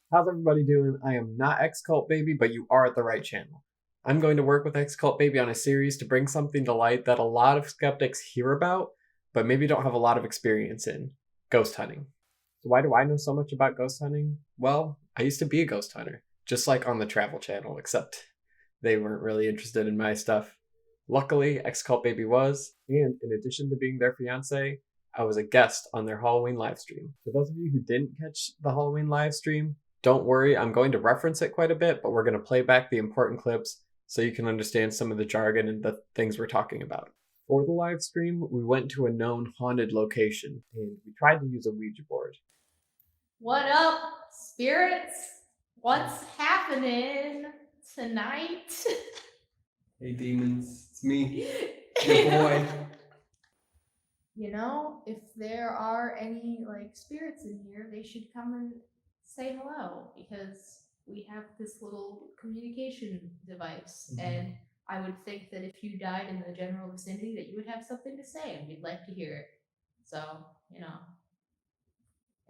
How's everybody doing? I am not X-Cult Baby, but you are at the right channel. I'm going to work with X-Cult Baby on a series to bring something to light that a lot of skeptics hear about, but maybe don't have a lot of experience in: ghost hunting. So why do I know so much about ghost hunting? Well, I used to be a ghost hunter, just like on the Travel Channel, except they weren't really interested in my stuff. Luckily, X-Cult Baby was, and in addition to being their fiance, I was a guest on their Halloween livestream. For those of you who didn't catch the Halloween livestream, don't worry, I'm going to reference it quite a bit, but we're going to play back the important clips so you can understand some of the jargon and the things we're talking about. For the live stream, we went to a known haunted location and we tried to use a Ouija board. What up, spirits? What's happening tonight? Hey demons, it's me, your boy. You know, if there are any spirits in here, they should come and say hello, because we have this little communication device, and I would think that if you died in the general vicinity that you would have something to say and we'd like to hear it. So,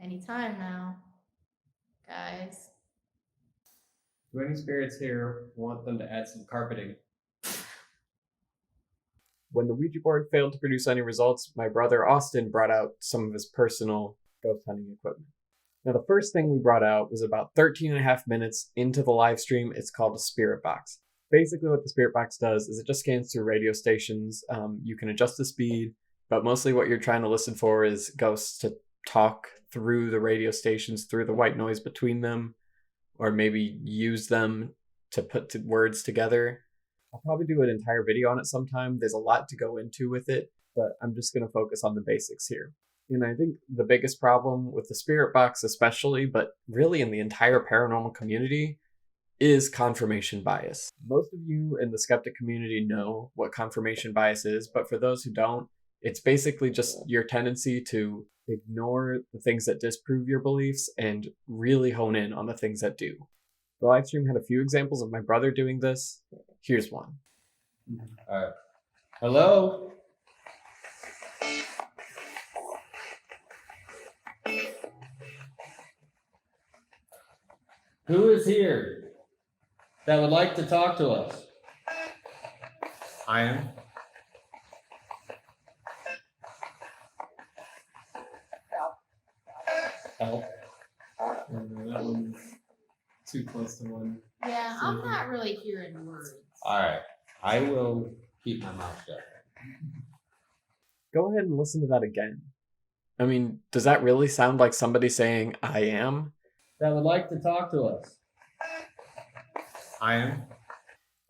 anytime now, guys. Do any spirits here want them to add some carpeting? When the Ouija board failed to produce any results, my brother Austin brought out some of his personal ghost hunting equipment. Now, the first thing we brought out was about 13 and a half minutes into the live stream. It's called a spirit box. Basically, what the spirit box does is it just scans through radio stations. You can adjust the speed, but mostly what you're trying to listen for is ghosts to talk through the radio stations, through the white noise between them, or maybe use them to put words together. I'll probably do an entire video on it sometime. There's a lot to go into with it, but I'm just going to focus on the basics here. And I think the biggest problem with the spirit box especially, but really in the entire paranormal community, is confirmation bias. Most of you in the skeptic community know what confirmation bias is, but for those who don't, it's basically just your tendency to ignore the things that disprove your beliefs and really hone in on the things that do. The live stream had a few examples of my brother doing this. Here's one. All right. Hello? Who is here that would like to talk to us? I am. Help. That one's too close to one. Yeah, I'm not really hearing words. All right. I will keep my mouth shut. Go ahead and listen to that again. I mean, does that really sound like somebody saying, I am? That would like to talk to us. I am.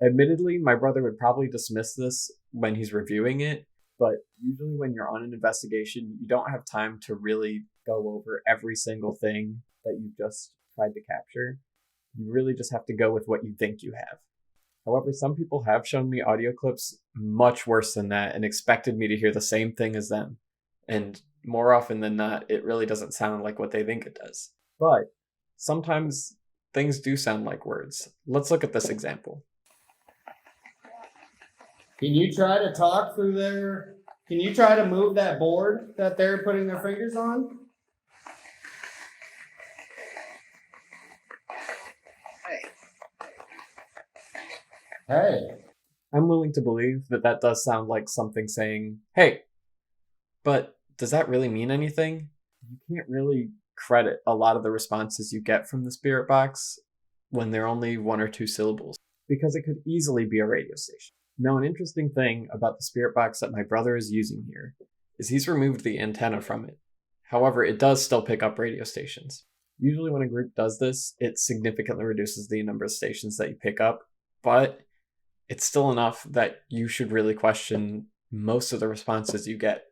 Admittedly, my brother would probably dismiss this when he's reviewing it, but usually when you're on an investigation, you don't have time to really go over every single thing that you just tried to capture. You really just have to go with what you think you have. However, some people have shown me audio clips much worse than that and expected me to hear the same thing as them. And more often than not, it really doesn't sound like what they think it does. But sometimes things do sound like words. Let's look at this example. Can you try to talk through there? Can you try to move that board that they're putting their fingers on? Hey. I'm willing to believe that that does sound like something saying, hey, but does that really mean anything? You can't really credit a lot of the responses you get from the spirit box when they're only one or two syllables, because it could easily be a radio station. Now, an interesting thing about the spirit box that my brother is using here is he's removed the antenna from it. However, it does still pick up radio stations. Usually when a group does this, it significantly reduces the number of stations that you pick up, but it's still enough that you should really question most of the responses you get.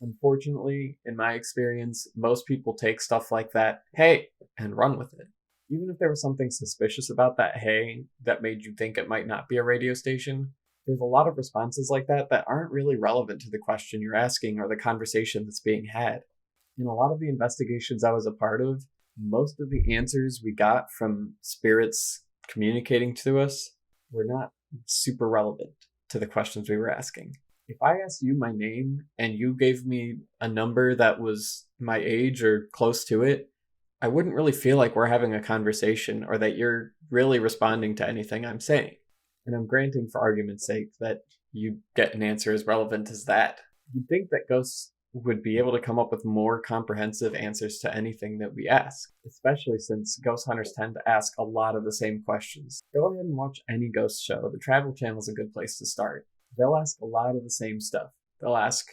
Unfortunately, in my experience, most people take stuff like that, hey, and run with it. Even if there was something suspicious about that hey that made you think it might not be a radio station, there's a lot of responses like that that aren't really relevant to the question you're asking or the conversation that's being had. In a lot of the investigations I was a part of, most of the answers we got from spirits communicating to us were not super relevant to the questions we were asking. If I asked you my name and you gave me a number that was my age or close to it, I wouldn't really feel like we're having a conversation or that you're really responding to anything I'm saying. And I'm granting, for argument's sake, that you get an answer as relevant as that. You'd think that ghosts would be able to come up with more comprehensive answers to anything that we ask, especially since ghost hunters tend to ask a lot of the same questions. Go ahead and watch any ghost show. The Travel Channel is a good place to start. They'll ask a lot of the same stuff. They'll ask,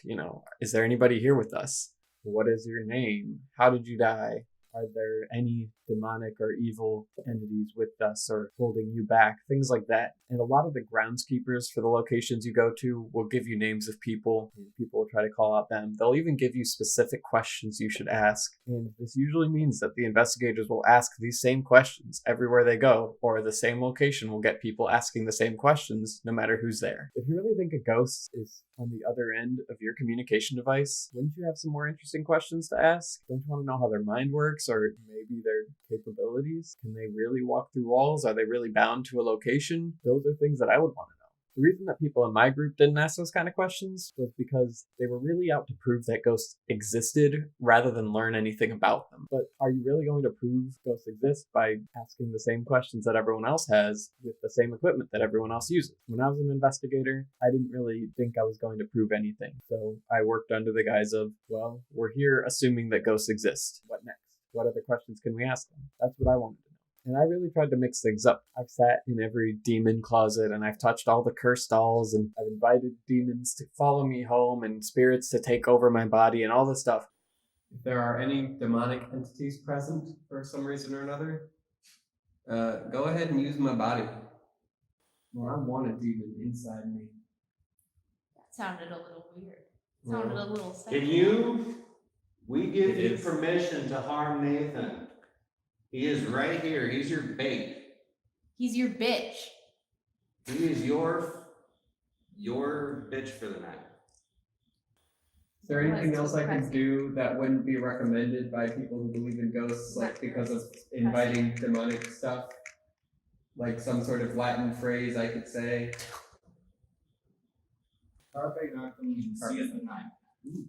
is there anybody here with us? What is your name? How did you die? Are there any demonic or evil entities with us or holding you back? Things like that. And a lot of the groundskeepers for the locations you go to will give you names of people, and people will try to call out them. They'll even give you specific questions you should ask. And this usually means that the investigators will ask these same questions everywhere they go, or the same location will get people asking the same questions no matter who's there. If you really think a ghost is on the other end of your communication device, wouldn't you have some more interesting questions to ask? Don't you want to know how their mind works, or maybe their capabilities? Can they really walk through walls? Are they really bound to a location? Those are things that I would want to know. The reason that people in my group didn't ask those kind of questions was because they were really out to prove that ghosts existed rather than learn anything about them. But are you really going to prove ghosts exist by asking the same questions that everyone else has with the same equipment that everyone else uses? When I was an investigator, I didn't really think I was going to prove anything. So I worked under the guise of, well, we're here assuming that ghosts exist. What next? What other questions can we ask them? That's what I wanted to know. And I really tried to mix things up. I've sat in every demon closet and I've touched all the cursed dolls and I've invited demons to follow me home and spirits to take over my body and all this stuff. If there are any demonic entities present for some reason or another, go ahead and use my body. Well, I want a demon inside me. That sounded a little weird. Sounded a little sexual. We give you permission to harm Nathan. He is right here. He's your bait. He's your bitch. He is your bitch for the night. Is there anything else I can do that wouldn't be recommended by people who believe in ghosts, like because of inviting demonic stuff? Like some sort of Latin phrase I could say? Carpe noctem, carpe noctem.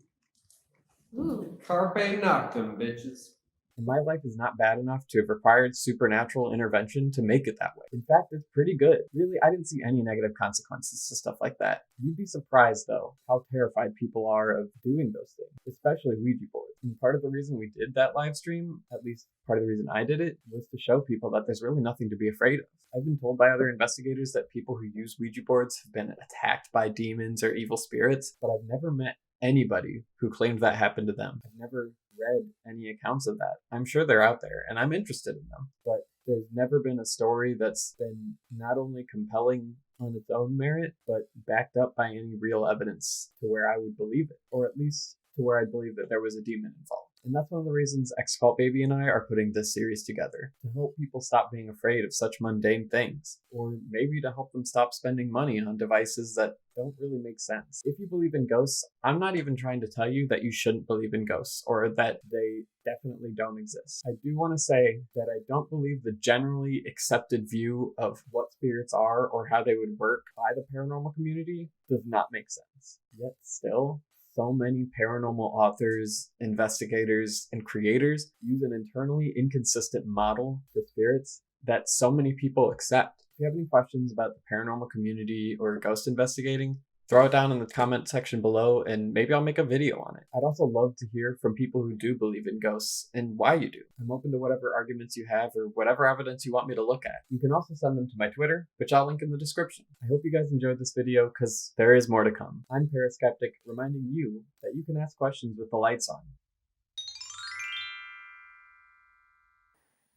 Ooh. Carpe noctem, bitches. And my life is not bad enough to have required supernatural intervention to make it that way. In fact, it's pretty good. Really, I didn't see any negative consequences to stuff like that. You'd be surprised, though, how terrified people are of doing those things, especially Ouija boards. And part of the reason we did that live stream, at least part of the reason I did it, was to show people that there's really nothing to be afraid of. I've been told by other investigators that people who use Ouija boards have been attacked by demons or evil spirits, but I've never met anybody who claimed that happened to them. I've never read any accounts of that. I'm sure they're out there and I'm interested in them, but there's never been a story that's been not only compelling on its own merit, but backed up by any real evidence to where I would believe it, or at least to where I believe that there was a demon involved. And that's one of the reasons X-Cult Baby and I are putting this series together, to help people stop being afraid of such mundane things, or maybe to help them stop spending money on devices that don't really make sense. If you believe in ghosts, I'm not even trying to tell you that you shouldn't believe in ghosts, or that they definitely don't exist. I do want to say that I don't believe the generally accepted view of what spirits are or how they would work by the paranormal community does not make sense. Yet still, so many paranormal authors, investigators, and creators use an internally inconsistent model for spirits that so many people accept. If you have any questions about the paranormal community or ghost investigating, throw it down in the comment section below and maybe I'll make a video on it. I'd also love to hear from people who do believe in ghosts and why you do. I'm open to whatever arguments you have or whatever evidence you want me to look at. You can also send them to my Twitter, which I'll link in the description. I hope you guys enjoyed this video because there is more to come. I'm ParaSkeptic, reminding you that you can ask questions with the lights on.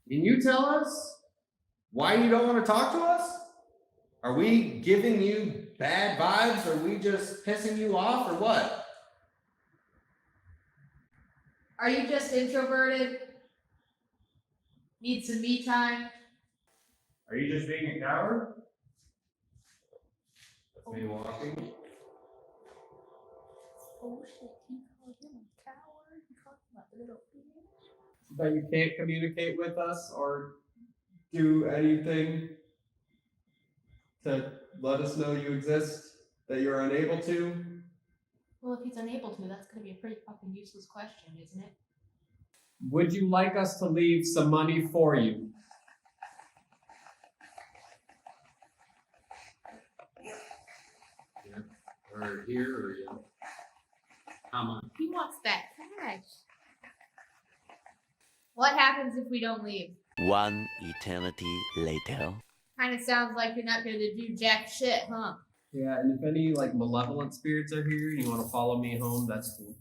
Can you tell us why you don't want to talk to us? Are we giving you bad vibes? Are we just pissing you off or what? Are you just introverted? Need some me time? Are you just being a coward? That's me walking. Oh shit, he called him a coward. He called him a little bitch. That you can't communicate with us or do anything to let us know you exist, that you're unable to? Well, if he's unable to, that's gonna be a pretty fucking useless question, isn't it? Would you like us to leave some money for you? Yeah. Or here, or yeah. How much? He wants that cash. What happens if we don't leave? One eternity later. Kind of sounds like you're not going to do jack shit, huh? Yeah, and if any like malevolent spirits are here and you want to follow me home, that's cool.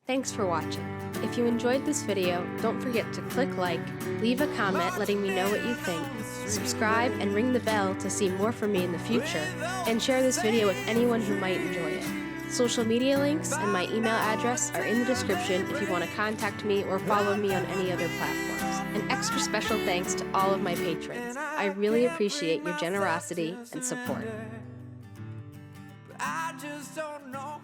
Thanks for watching. If you enjoyed this video, don't forget to click like, leave a comment letting me know what you think, subscribe and ring the bell to see more from me in the future, and share this video with anyone who might enjoy it. Social media links and my email address are in the description if you want to contact me or follow me on any other platforms. An extra special thanks to all of my patrons. I really appreciate your generosity and support. I just don't know